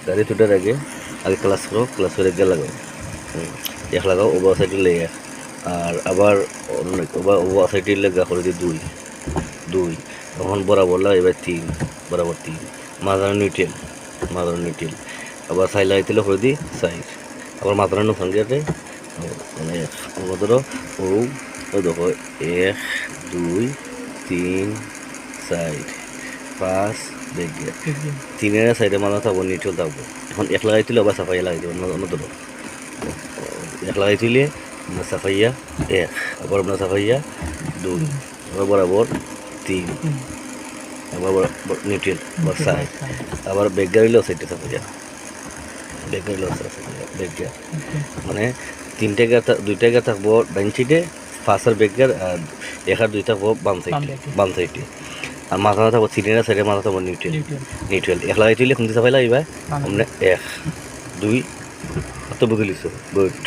গাড়ি তোটার আগে আগে ক্লাস করো, ক্লাস করে গিয়ে লাগাও, এক লাগাও ওভার সাইডে লেগে, আর আবার ওভার সাইডে লেগা করে দিয়ে দুই দুই, তখন বরাবর লাগাই এবার তিন, বরাবর তিন, মাঝানো নিউট্রেল, আবার সাইড লাগাইতে করে দিই সাইড, আবার মাঝানো সঙ্গে মানে ধরো ও দেখো 1 2 3 4 5 দেখবে তিনের সাইডে মাথা থাকবো, নিউট্রাল থাকবো। এখন এক লাগাই তুলে আবার সাফাইয়া লাগাই দেবো ধরো এক লাগাই তুলে আপনার সাফাইয়া 1, আবার আপনার সাফাইয়া 2, আবার বরাবর 3, আবার নিউট্রাল আবার সাইড, আবার বেগা হইলেও সাইডে সাফাইয়া, বেগা হইলেও বেগা, মানে তিনটে গা দুইটা গা থাকবো ডাইন সাইডে, ফার্স্ট আর বেগার, আর এক আর দুই থাকবো বাম সাইডে, আর মাথা থাকবো সিলিন্ডার সাইডে, মাথা থাকবো নিউট্রাল এক লাগাই তুলে খুঁজতে সাফাই লাগবে মানে 1 2 তো বুঝে লিখছো, গুড।